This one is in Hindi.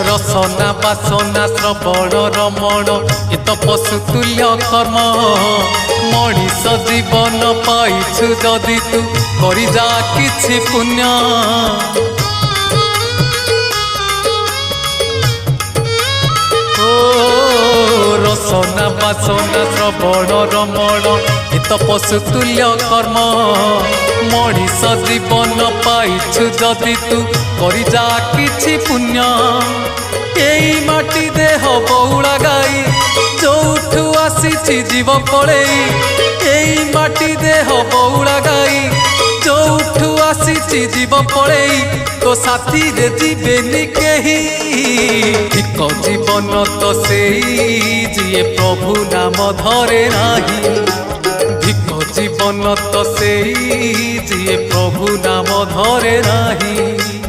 रसना बासना श्रवण रमण ए तो पशुतुल्य कर्म मनीष जीवन पाइछु जदि तू करि जा किछि पुण्य रसना बासना श्रवण रमण ए तो पशुतुल्य कर्म मनीष जीवन पाइछु जदि तू करि जा किछि पुण्य एई माटी देह बौड़ा गाई जोठू आसीछि जीव पड़ेई एई माटी देह बौड़ा गाई जोठू आसीछि जीव पड़ेई तो साथी रे जीवेनी केही ठीक जीवन तो सेई जिए प्रभु नाम धरे नाही ठीक जीवन तो सेई जिए प्रभु नाम धरे नाही।